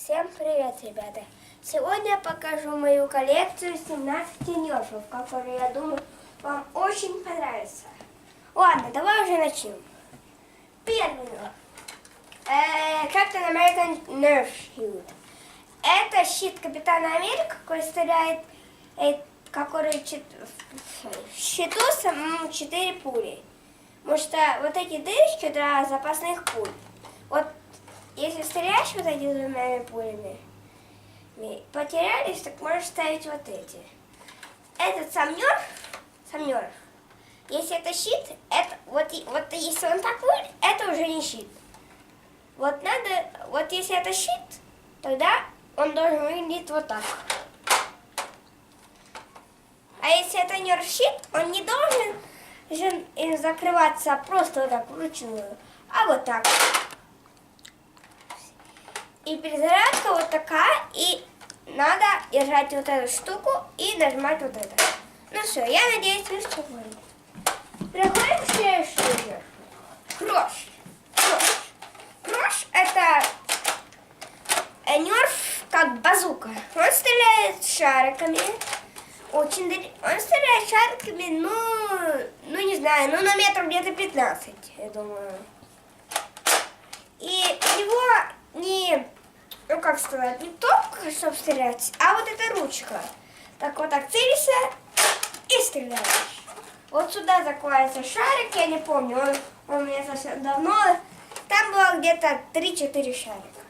Всем привет, ребята! Сегодня я покажу мою коллекцию 17 нерфов, которые, я думаю, вам очень понравятся. Ладно, давай уже начнем. Первый нерф. Captain American Nerf Shield. Это щит Капитана Америка, который стреляет, который в щиту 4 пули. Потому что вот эти дырочки для запасных пуль. Вот если стреляешь вот этими двумя пулями, потерялись, так можешь ставить вот эти. Этот сам нерф. Если это щит, это вот если он так выглядит, это уже не щит. Вот если это щит, тогда он должен выглядеть вот так. А если это нерф-щит, он не должен закрываться просто вот так вручную, а вот так. И перезарядка вот такая, и надо держать вот эту штуку и нажимать вот это. Ну все, я надеюсь, вы все поняли. Переходим к следующему. Крош это нерф как базука. Он стреляет шариками. Он стреляет шариками, ну не знаю, на метров где-то 15, я думаю. И его как сказать, не только, чтобы стрелять, а вот эта ручка. Так вот так целишься и стреляешь. Вот сюда закладывается шарик, я не помню, он у меня совсем давно. Там было где-то 3-4 шарика.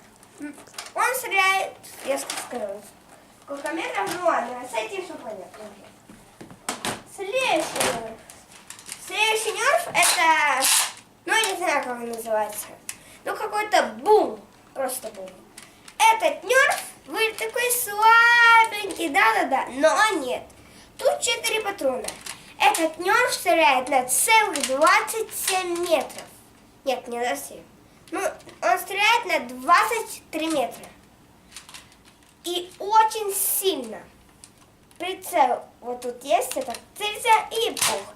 Он стреляет, я скажу, сколько метров, ну ладно, с этим все понятно. Следующий нерф это, я не знаю, как он называется. Какой-то бум, просто бум. Этот нерф выглядит такой слабенький, да, но нет. Тут 4 патрона. Этот нерф стреляет на целых 27 метров. Нет, не на 7. Он стреляет на 23 метра. И очень сильно. Прицел вот тут есть, это целься и пух.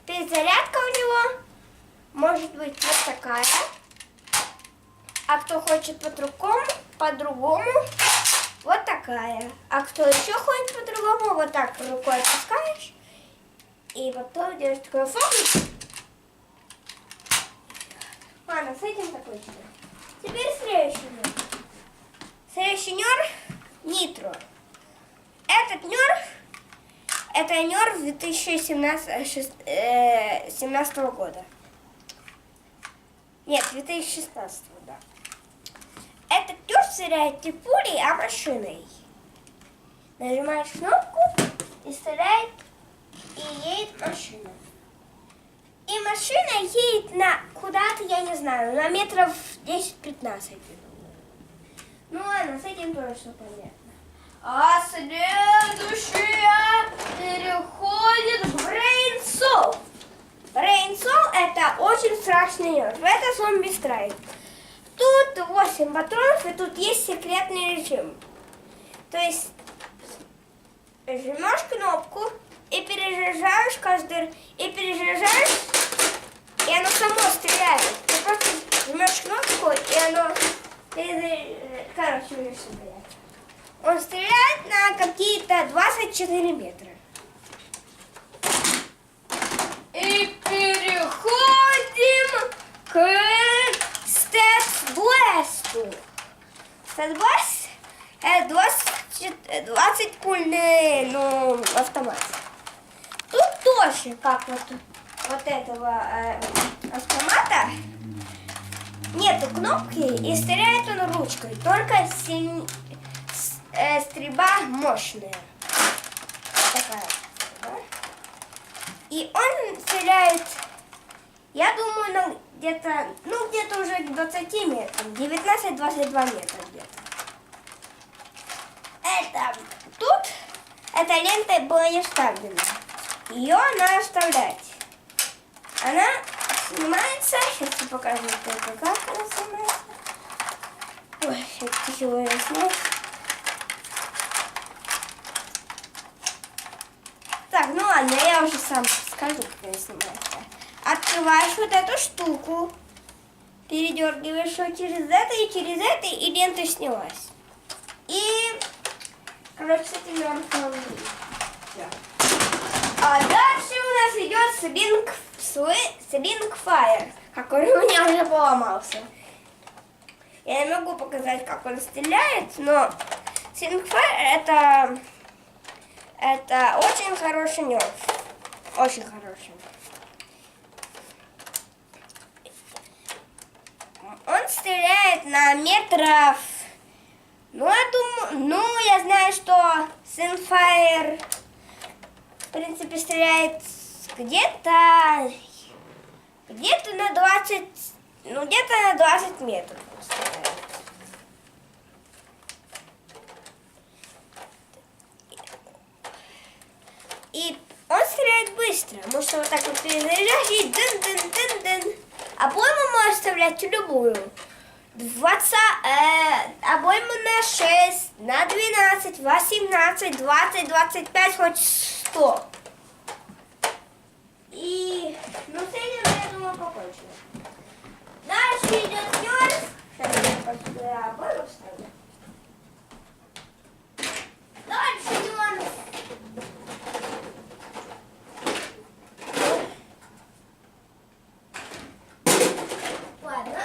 Перезарядка у него может быть вот такая. А кто хочет по-другому, вот такая. А кто еще хочет по-другому, вот так рукой отпускаешь. И потом делаешь такой фокус. Ладно, с этим закончили. Теперь следующий нерф. Следующий нерф Нитро. Этот нерф, это нерф 2017 года. Нет, 2016, да. Этот нерф стреляет не пулей, а машиной. Нажимаешь кнопку и стреляет, и едет машина. И машина едет куда-то, я не знаю, на метров 10-15. Ну ладно, с этим тоже все понятно. А следующее переходит в Brain Soul. Brain Soul это очень страшный нерф. Это зомби страйк. Тут 8 патронов, и тут есть секретный режим. То есть жмешь кнопку и перезаряжаешь и оно само стреляет. Ты просто жмешь кнопку, и оно он стреляет на какие-то 24 метра. И переходим к Стэт-бласту. Стэт-бласт это 20 пульный автомат. Тут тоже, как вот этого автомата, нету кнопки и стреляет он ручкой. Только стрельба мощная. Такая. И он стреляет, я думаю, где-то уже к 20 метрам, 19-22 метра где-то. Эта лента была не вставлена. Ее надо вставлять. Она снимается, сейчас я покажу, как она снимается. Ой, сейчас тихо ее снять. Так, ну ладно, я уже сам скажу, как она снимается. Открываешь вот эту штуку, передергиваешь ее через это, и лента снялась. Короче, с этим нерфом. А дальше у нас идет Slink Fire, который у меня уже поломался. Я не могу показать, как он стреляет, но Slink Fire это очень хороший нерф. Очень хороший. Он стреляет на метров. Ну, я знаю, что Slink в принципе, стреляет где-то на 20, где-то на 20 метров стреляет. И он стреляет быстро, потому что вот так вот перезаряжаешь и дын-дын-дын-дын. Обойму можешь вставлять любую. Обойму на 6, на 12, 18, 20, 25, хоть 100. И, с этим, я думаю, покончено. Дальше идет нерф. Сейчас я обойму вставлю. Дальше нерф. Ладно.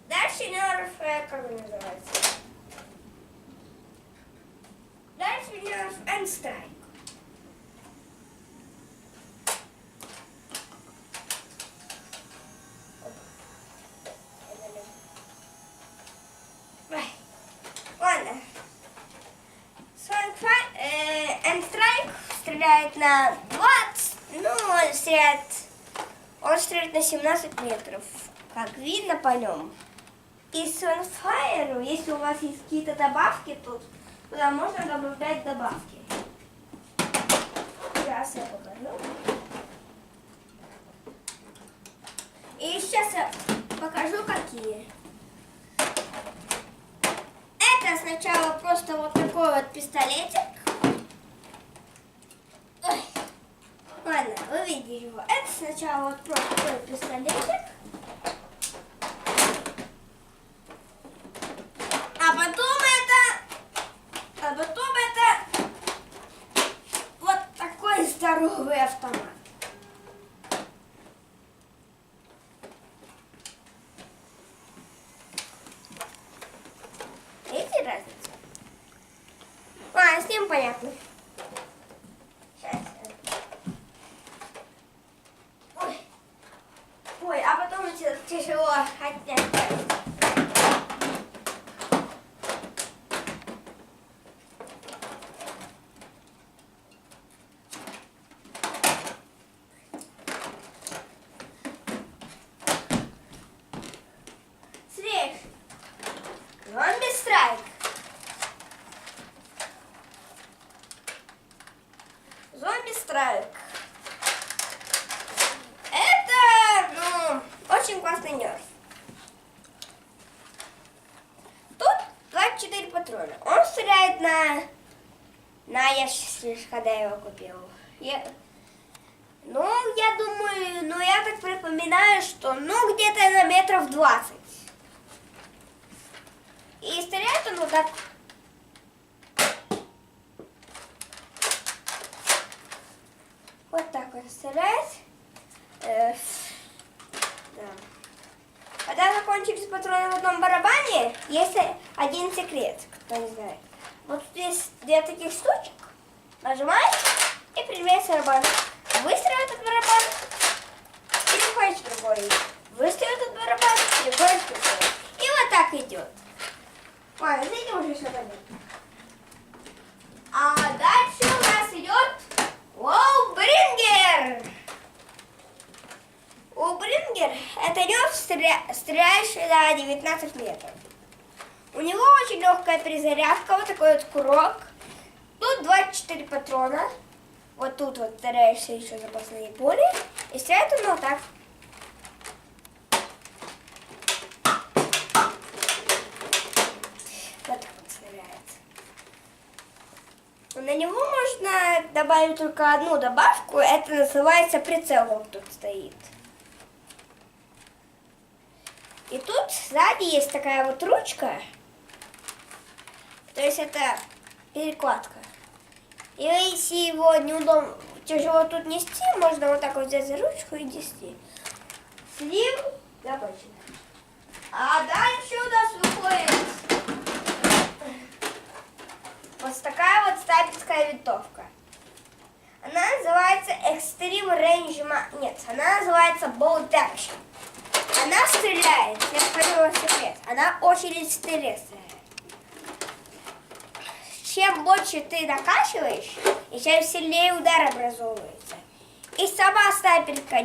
Дальше нерф, как он называется? Дальше нерф and strike. Ладно. And strike стреляет на 20, он стреляет на 17 метров, как видно по нем. И Sunfire, если у вас есть какие-то добавки тут, туда можно добавлять добавки. Сейчас я покажу. И сейчас я покажу, какие. Это сначала просто вот такой вот пистолетик. Ой. Ладно, вы видите его. Это сначала вот просто такой пистолетик. А потом это вот такой здоровый автомат. Видите разницу? Ладно, с ним понятно. Сейчас. Ой, а потом тяжело отнять. Зомби страйк. Зомби страйк. Это, очень классный нерф. Тут 24 патрона. Он стреляет я сейчас, когда его купил. Я думаю, я так припоминаю, что, где-то на метров 20. И стреляет он вот так. Вот так он стреляет. Да. Когда закончились патроны в одном барабане, есть один секрет, кто не знает. Вот здесь 2 таких штучек. Нажимаешь и применяешь барабан. Выстрел этот барабан, переходишь в другой. Выстрел этот барабан, переходишь в другой. И вот так идет. Ладно, с этим уже все понятно. А дальше у нас идет Wallbringer. Wallbringer это нерф, стреляющий на 19 метров. У него очень легкая перезарядка, вот такой вот курок. Тут 24 патрона. Вот тут вот стреляешься еще запасные пули. И стреляет он вот так. Вот так вот стреляет. На него можно добавить только одну добавку. Это называется прицел, вот тут стоит. И тут сзади есть такая вот ручка. То есть это перекладка. И если его неудобно, тяжело тут нести, можно вот так вот взять за ручку и нести. Слив закончен. А дальше у нас выходит вот такая вот стапельская винтовка. Она называется Extreme Range... Нет, она называется Bolt Action. Она стреляет, я скажу вам секрет, она очень интересная. Чем больше ты накачиваешь, и чем сильнее удар образовывается. И сама стапелька